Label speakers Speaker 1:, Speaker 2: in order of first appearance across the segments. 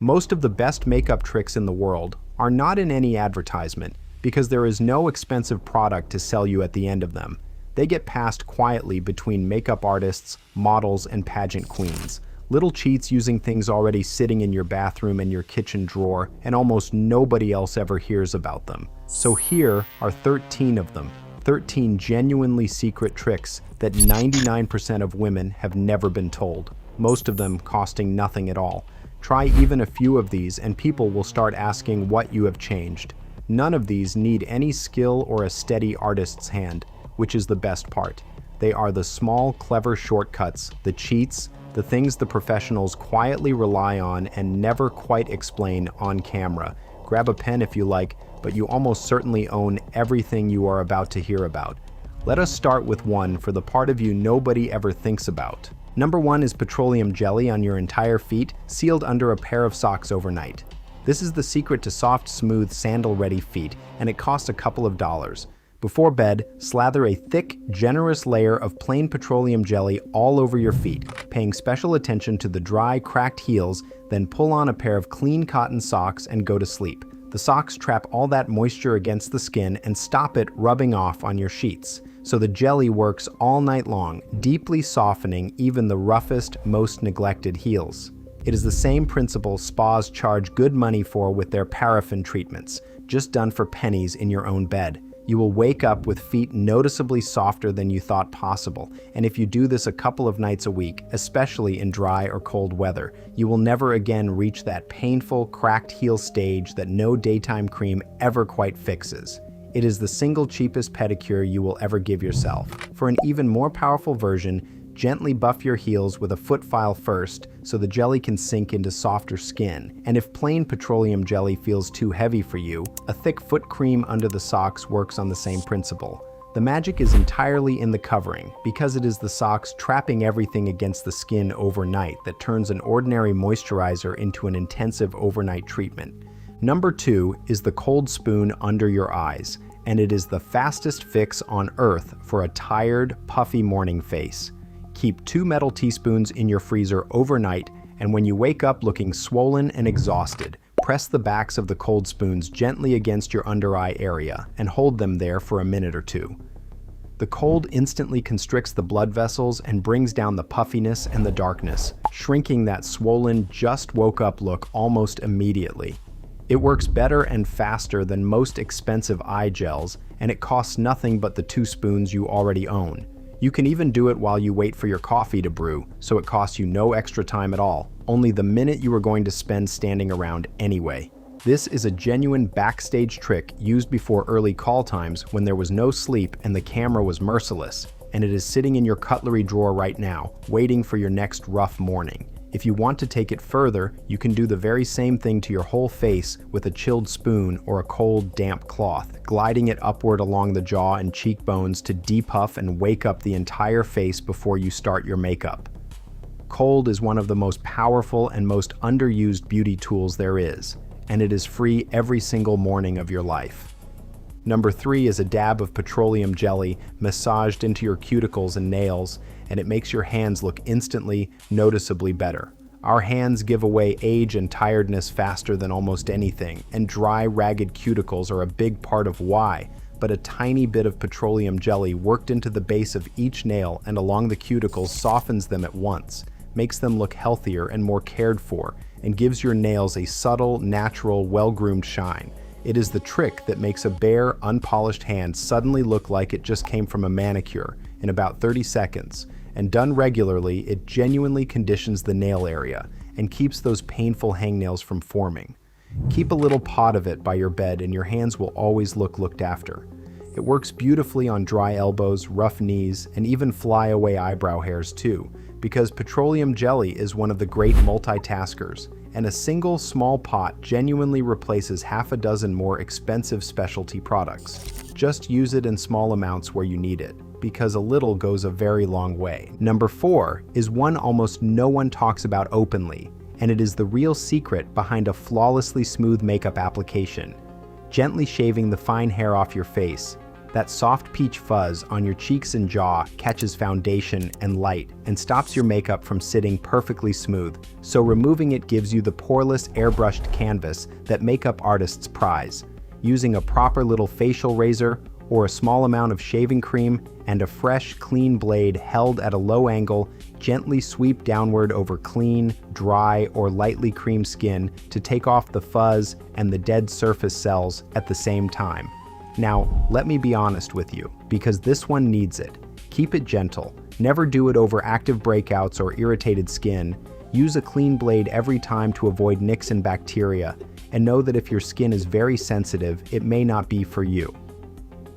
Speaker 1: Most of the best makeup tricks in the world are not in any advertisement because there is no expensive product to sell you at the end of them. They get passed quietly between makeup artists, models, and pageant queens. Little cheats using things already sitting in your bathroom and your kitchen drawer, and almost nobody else ever hears about them. So here are 13 of them. 13 genuinely secret tricks that 99% of women have never been told, most of them costing nothing at all. Try even a few of these and people will start asking what you have changed. None of these need any skill or a steady artist's hand, which is the best part. They are the small, clever shortcuts, the cheats, the things the professionals quietly rely on and never quite explain on camera. Grab a pen if you like, but you almost certainly own everything you are about to hear about. Let us start with one for the part of you nobody ever thinks about. Number 1 is petroleum jelly on your entire feet, sealed under a pair of socks overnight. This is the secret to soft, smooth, sandal-ready feet, and it costs a couple of dollars. Before bed, slather a thick, generous layer of plain petroleum jelly all over your feet, paying special attention to the dry, cracked heels, then pull on a pair of clean cotton socks and go to sleep. The socks trap all that moisture against the skin and stop it rubbing off on your sheets. So the jelly works all night long, deeply softening even the roughest, most neglected heels. It is the same principle spas charge good money for with their paraffin treatments, just done for pennies in your own bed. You will wake up with feet noticeably softer than you thought possible, and if you do this a couple of nights a week, especially in dry or cold weather, you will never again reach that painful, cracked heel stage that no daytime cream ever quite fixes. It is the single cheapest pedicure you will ever give yourself. For an even more powerful version, gently buff your heels with a foot file first so the jelly can sink into softer skin. And if plain petroleum jelly feels too heavy for you, a thick foot cream under the socks works on the same principle. The magic is entirely in the covering, because it is the socks trapping everything against the skin overnight that turns an ordinary moisturizer into an intensive overnight treatment. Number 2 is the cold spoon under your eyes, and it is the fastest fix on earth for a tired, puffy morning face. Keep 2 metal teaspoons in your freezer overnight, and when you wake up looking swollen and exhausted, press the backs of the cold spoons gently against your under eye area and hold them there for a minute or two. The cold instantly constricts the blood vessels and brings down the puffiness and the darkness, shrinking that swollen, just woke up look almost immediately. It works better and faster than most expensive eye gels, and it costs nothing but the 2 spoons you already own. You can even do it while you wait for your coffee to brew, so it costs you no extra time at all, only the minute you are going to spend standing around anyway. This is a genuine backstage trick used before early call times when there was no sleep and the camera was merciless, and it is sitting in your cutlery drawer right now, waiting for your next rough morning. If you want to take it further, you can do the very same thing to your whole face with a chilled spoon or a cold, damp cloth, gliding it upward along the jaw and cheekbones to depuff and wake up the entire face before you start your makeup. Cold is one of the most powerful and most underused beauty tools there is, and it is free every single morning of your life. Number 3 is a dab of petroleum jelly massaged into your cuticles and nails, and it makes your hands look instantly, noticeably better. Our hands give away age and tiredness faster than almost anything, and dry, ragged cuticles are a big part of why, but a tiny bit of petroleum jelly worked into the base of each nail and along the cuticles softens them at once, makes them look healthier and more cared for, and gives your nails a subtle, natural, well-groomed shine. It is the trick that makes a bare, unpolished hand suddenly look like it just came from a manicure in about 30 seconds, and done regularly, it genuinely conditions the nail area and keeps those painful hangnails from forming. Keep a little pot of it by your bed and your hands will always look looked after. It works beautifully on dry elbows, rough knees, and even fly-away eyebrow hairs too, because petroleum jelly is one of the great multitaskers, and a single small pot genuinely replaces half a dozen more expensive specialty products. Just use it in small amounts where you need it, because a little goes a very long way. Number 4 is one almost no one talks about openly, and it is the real secret behind a flawlessly smooth makeup application. Gently shaving the fine hair off your face. That soft peach fuzz on your cheeks and jaw catches foundation and light and stops your makeup from sitting perfectly smooth, so removing it gives you the poreless, airbrushed canvas that makeup artists prize. Using a proper little facial razor or a small amount of shaving cream and a fresh, clean blade held at a low angle, gently sweep downward over clean, dry, or lightly creamed skin to take off the fuzz and the dead surface cells at the same time. Now, let me be honest with you, because this one needs it. Keep it gentle. Never do it over active breakouts or irritated skin. Use a clean blade every time to avoid nicks and bacteria, and know that if your skin is very sensitive, it may not be for you.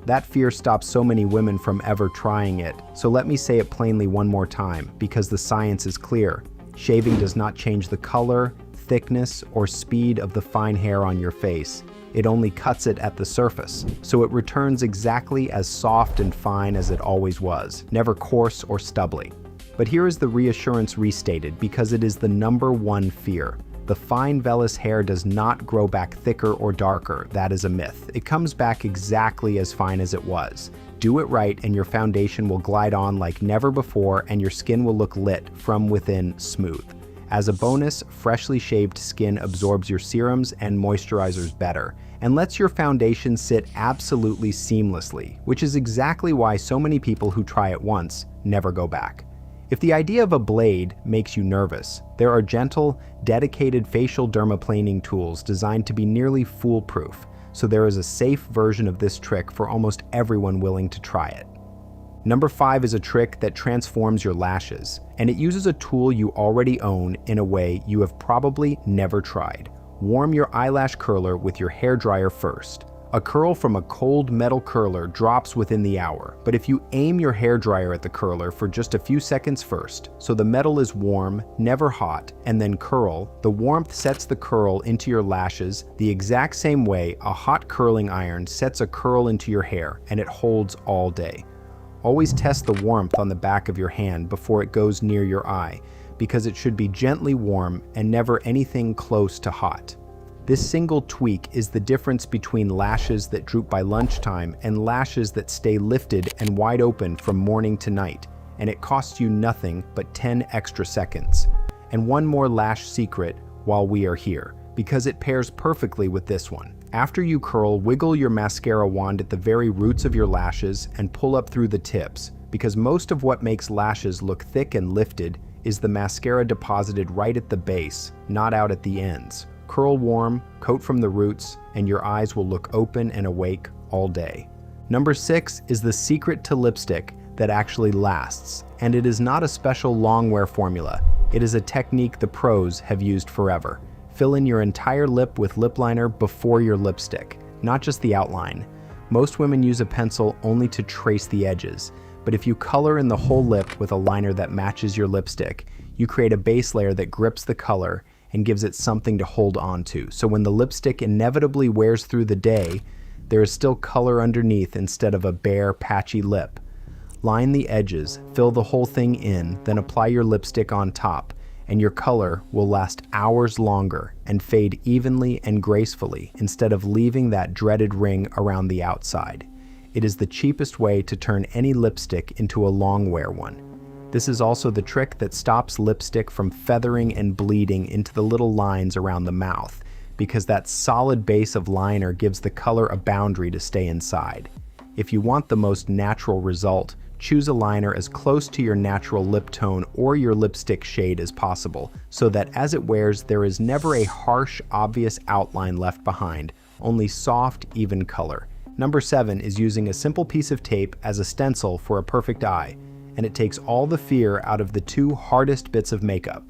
Speaker 1: That fear stops so many women from ever trying it, so let me say it plainly one more time, because the science is clear. Shaving does not change the color, thickness, or speed of the fine hair on your face. It only cuts it at the surface, so it returns exactly as soft and fine as it always was, never coarse or stubbly. But here is the reassurance restated, because it is the #1 fear. The fine vellus hair does not grow back thicker or darker. That is a myth. It comes back exactly as fine as it was. Do it right and your foundation will glide on like never before, and your skin will look lit from within smooth. As a bonus, freshly shaved skin absorbs your serums and moisturizers better, and lets your foundation sit absolutely seamlessly, which is exactly why so many people who try it once never go back. If the idea of a blade makes you nervous, there are gentle, dedicated facial dermaplaning tools designed to be nearly foolproof, so there is a safe version of this trick for almost everyone willing to try it. Number 5 is a trick that transforms your lashes, and it uses a tool you already own in a way you have probably never tried. Warm your eyelash curler with your hairdryer first. A curl from a cold metal curler drops within the hour, but if you aim your hairdryer at the curler for just a few seconds first, so the metal is warm, never hot, and then curl, the warmth sets the curl into your lashes the exact same way a hot curling iron sets a curl into your hair, and it holds all day. Always test the warmth on the back of your hand before it goes near your eye, because it should be gently warm and never anything close to hot. This single tweak is the difference between lashes that droop by lunchtime and lashes that stay lifted and wide open from morning to night, and it costs you nothing but 10 extra seconds. And one more lash secret while we are here, because it pairs perfectly with this one. After you curl, wiggle your mascara wand at the very roots of your lashes and pull up through the tips, because most of what makes lashes look thick and lifted is the mascara deposited right at the base, not out at the ends. Curl warm, coat from the roots, and your eyes will look open and awake all day. Number 6 is the secret to lipstick that actually lasts, and it is not a special long wear formula. It is a technique the pros have used forever. Fill in your entire lip with lip liner before your lipstick, not just the outline. Most women use a pencil only to trace the edges, but if you color in the whole lip with a liner that matches your lipstick, you create a base layer that grips the color and gives it something to hold on to. So when the lipstick inevitably wears through the day, there is still color underneath instead of a bare, patchy lip. Line the edges, fill the whole thing in, then apply your lipstick on top, and your color will last hours longer and fade evenly and gracefully instead of leaving that dreaded ring around the outside. It is the cheapest way to turn any lipstick into a long wear one. This is also the trick that stops lipstick from feathering and bleeding into the little lines around the mouth, because that solid base of liner gives the color a boundary to stay inside. If you want the most natural result, choose a liner as close to your natural lip tone or your lipstick shade as possible, so that as it wears, there is never a harsh, obvious outline left behind, only soft, even color. Number 7 is using a simple piece of tape as a stencil for a perfect eye, and it takes all the fear out of the 2 hardest bits of makeup.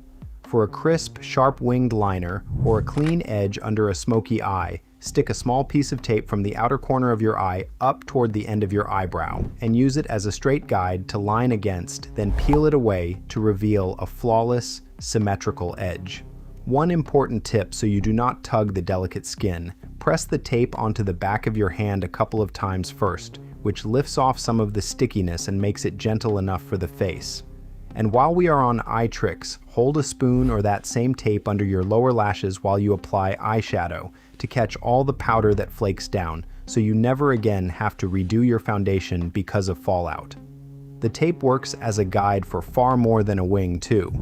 Speaker 1: For a crisp, sharp-winged liner or a clean edge under a smoky eye, stick a small piece of tape from the outer corner of your eye up toward the end of your eyebrow and use it as a straight guide to line against, then peel it away to reveal a flawless, symmetrical edge. One important tip so you do not tug the delicate skin: press the tape onto the back of your hand a couple of times first, which lifts off some of the stickiness and makes it gentle enough for the face. And while we are on eye tricks, hold a spoon or that same tape under your lower lashes while you apply eyeshadow to catch all the powder that flakes down, so you never again have to redo your foundation because of fallout. The tape works as a guide for far more than a wing too.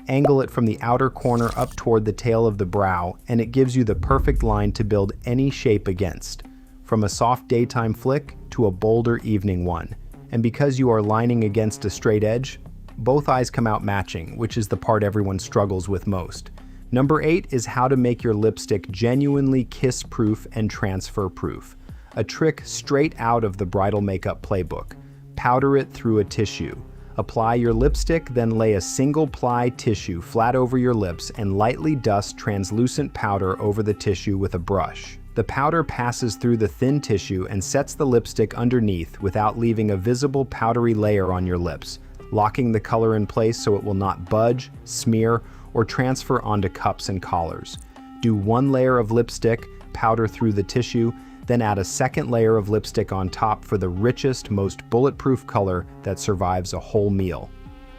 Speaker 1: Angle it from the outer corner up toward the tail of the brow, and it gives you the perfect line to build any shape against, from a soft daytime flick to a bolder evening one. And because you are lining against a straight edge, both eyes come out matching, which is the part everyone struggles with most. Number 8 is how to make your lipstick genuinely kiss-proof and transfer-proof. A trick straight out of the bridal makeup playbook. Powder it through a tissue. Apply your lipstick, then lay a single-ply tissue flat over your lips and lightly dust translucent powder over the tissue with a brush. The powder passes through the thin tissue and sets the lipstick underneath without leaving a visible powdery layer on your lips, locking the color in place so it will not budge, smear, or transfer onto cups and collars. Do one layer of lipstick, powder through the tissue, then add a second layer of lipstick on top for the richest, most bulletproof color that survives a whole meal.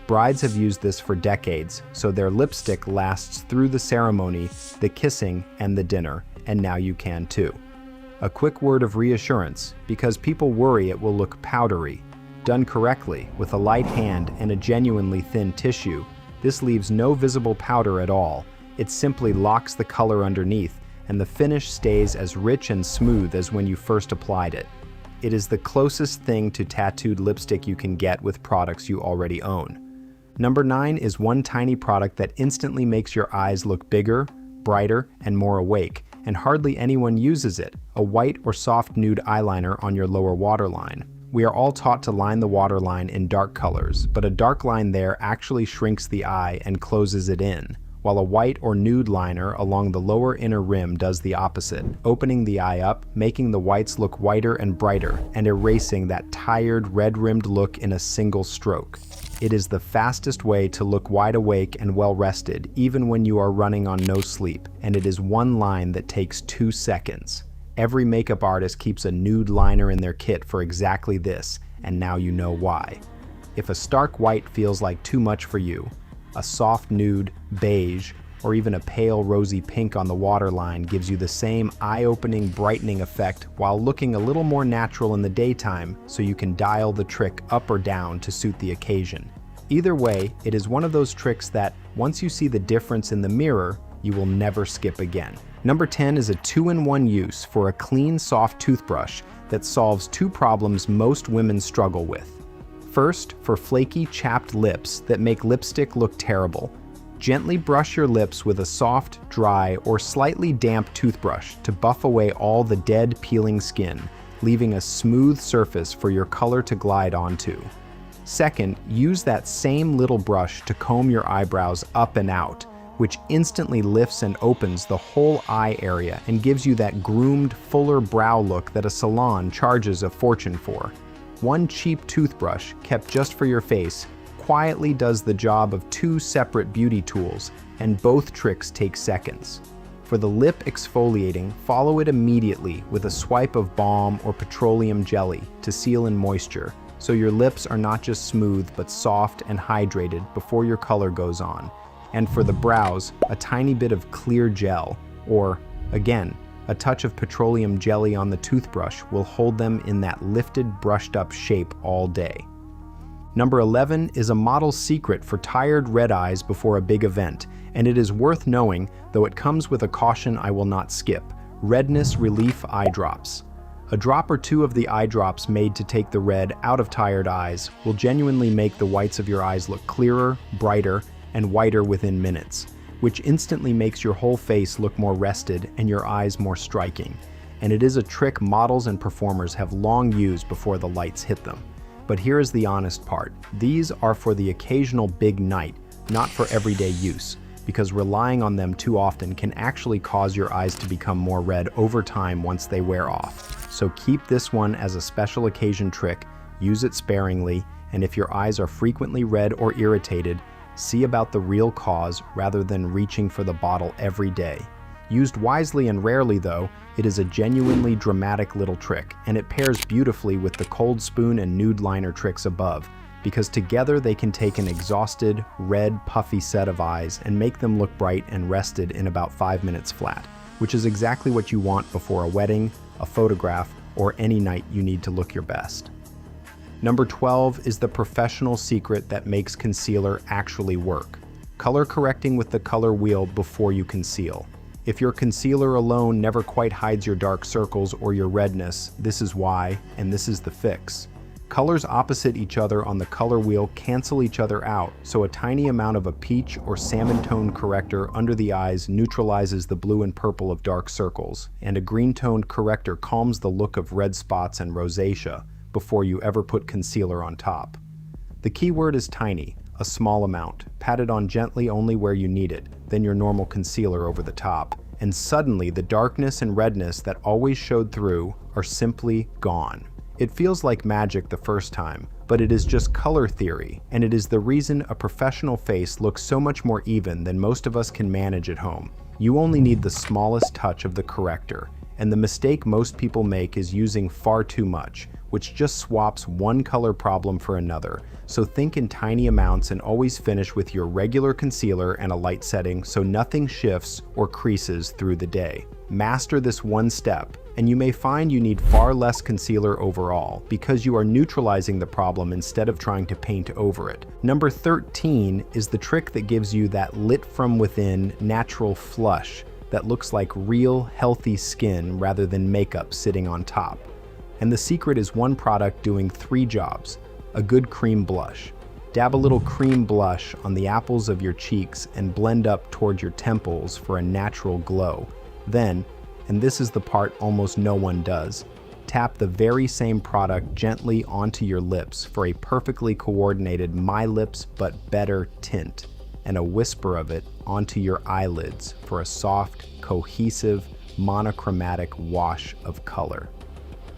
Speaker 1: Brides have used this for decades, so their lipstick lasts through the ceremony, the kissing, and the dinner, and now you can too. A quick word of reassurance, because people worry it will look powdery. Done correctly, with a light hand and a genuinely thin tissue, this leaves no visible powder at all. It simply locks the color underneath, and the finish stays as rich and smooth as when you first applied it. It is the closest thing to tattooed lipstick you can get with products you already own. Number 9 is one tiny product that instantly makes your eyes look bigger, brighter, and more awake, and hardly anyone uses it: a white or soft nude eyeliner on your lower waterline. We are all taught to line the waterline in dark colors, but a dark line there actually shrinks the eye and closes it in, while a white or nude liner along the lower inner rim does the opposite, opening the eye up, making the whites look whiter and brighter, and erasing that tired, red-rimmed look in a single stroke. It is the fastest way to look wide awake and well-rested, even when you are running on no sleep, and it is one line that takes 2 seconds. Every makeup artist keeps a nude liner in their kit for exactly this, and now you know why. If a stark white feels like too much for you, a soft nude, beige, or even a pale rosy pink on the waterline gives you the same eye-opening brightening effect while looking a little more natural in the daytime, so you can dial the trick up or down to suit the occasion. Either way, it is one of those tricks that, once you see the difference in the mirror, you will never skip again. Number 10 is a 2-in-1 use for a clean, soft toothbrush that solves 2 problems most women struggle with. First, for flaky, chapped lips that make lipstick look terrible, gently brush your lips with a soft, dry, or slightly damp toothbrush to buff away all the dead, peeling skin, leaving a smooth surface for your color to glide onto. Second, use that same little brush to comb your eyebrows up and out, which instantly lifts and opens the whole eye area and gives you that groomed, fuller brow look that a salon charges a fortune for. One cheap toothbrush, kept just for your face, quietly does the job of 2 separate beauty tools, and both tricks take seconds. For the lip exfoliating, follow it immediately with a swipe of balm or petroleum jelly to seal in moisture, so your lips are not just smooth but soft and hydrated before your color goes on. And for the brows, a tiny bit of clear gel, or, again, a touch of petroleum jelly on the toothbrush will hold them in that lifted, brushed-up shape all day. Number 11 is a model's secret for tired red eyes before a big event, and it is worth knowing, though it comes with a caution I will not skip: redness relief eye drops. A drop or 2 of the eye drops made to take the red out of tired eyes will genuinely make the whites of your eyes look clearer, brighter, and whiter within minutes, which instantly makes your whole face look more rested and your eyes more striking. And it is a trick models and performers have long used before the lights hit them. But here is the honest part: these are for the occasional big night, not for everyday use, because relying on them too often can actually cause your eyes to become more red over time once they wear off. So keep this one as a special occasion trick, use it sparingly, and if your eyes are frequently red or irritated, see about the real cause rather than reaching for the bottle every day. Used wisely and rarely though, it is a genuinely dramatic little trick, and it pairs beautifully with the cold spoon and nude liner tricks above, because together they can take an exhausted, red, puffy set of eyes and make them look bright and rested in about 5 minutes flat, which is exactly what you want before a wedding, a photograph, or any night you need to look your best. Number 12 is the professional secret that makes concealer actually work. Color correcting with the color wheel before you conceal. If your concealer alone never quite hides your dark circles or your redness, this is why, and this is the fix. Colors opposite each other on the color wheel cancel each other out, so a tiny amount of a peach or salmon tone corrector under the eyes neutralizes the blue and purple of dark circles, and a green toned corrector calms the look of red spots and rosacea before you ever put concealer on top. The key word is tiny, a small amount, patted on gently only where you need it, then your normal concealer over the top, and suddenly the darkness and redness that always showed through are simply gone. It feels like magic the first time, but it is just color theory, and it is the reason a professional face looks so much more even than most of us can manage at home. You only need the smallest touch of the corrector, and the mistake most people make is using far too much, which just swaps one color problem for another. So think in tiny amounts and always finish with your regular concealer and a light setting so nothing shifts or creases through the day. Master this one step, and you may find you need far less concealer overall because you are neutralizing the problem instead of trying to paint over it. Number 13 is the trick that gives you that lit from within natural flush that looks like real, healthy skin rather than makeup sitting on top. And the secret is one product doing 3 jobs. A good cream blush. Dab a little cream blush on the apples of your cheeks and blend up toward your temples for a natural glow. Then, and this is the part almost no one does, tap the very same product gently onto your lips for a perfectly coordinated My Lips But Better tint, and a whisper of it onto your eyelids for a soft, cohesive, monochromatic wash of color.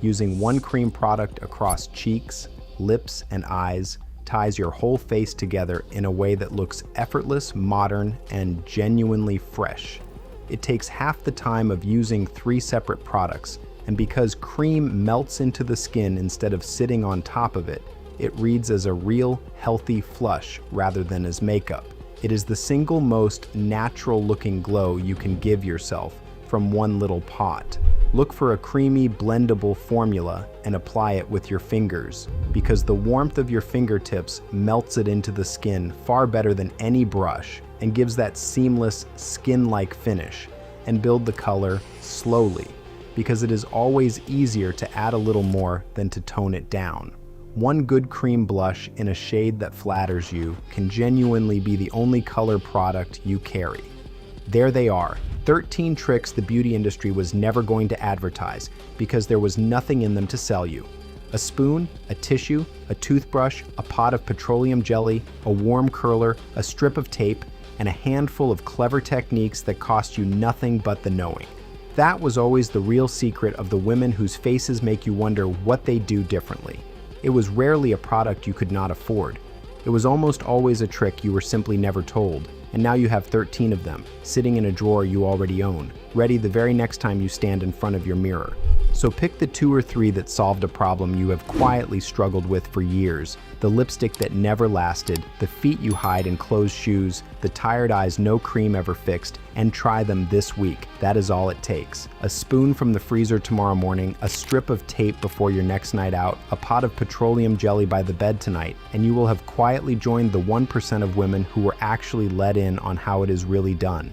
Speaker 1: Using one cream product across cheeks, lips, and eyes ties your whole face together in a way that looks effortless, modern, and genuinely fresh. It takes half the time of using 3 separate products, and because cream melts into the skin instead of sitting on top of it, it reads as a real, healthy flush rather than as makeup. It is the single most natural-looking glow you can give yourself from one little pot. Look for a creamy, blendable formula and apply it with your fingers, because the warmth of your fingertips melts it into the skin far better than any brush and gives that seamless, skin-like finish. And build the color slowly, because it is always easier to add a little more than to tone it down. One good cream blush in a shade that flatters you can genuinely be the only color product you carry. There they are. 13 tricks the beauty industry was never going to advertise because there was nothing in them to sell you. A spoon, a tissue, a toothbrush, a pot of petroleum jelly, a warm curler, a strip of tape, and a handful of clever techniques that cost you nothing but the knowing. That was always the real secret of the women whose faces make you wonder what they do differently. It was rarely a product you could not afford. It was almost always a trick you were simply never told. And now you have 13 of them, sitting in a drawer you already own, ready the very next time you stand in front of your mirror. So pick the 2 or 3 that solved a problem you have quietly struggled with for years, the lipstick that never lasted, the feet you hide in closed shoes, the tired eyes no cream ever fixed, and try them this week. That is all it takes. A spoon from the freezer tomorrow morning, a strip of tape before your next night out, a pot of petroleum jelly by the bed tonight, and you will have quietly joined the 1% of women who were actually let in on how it is really done.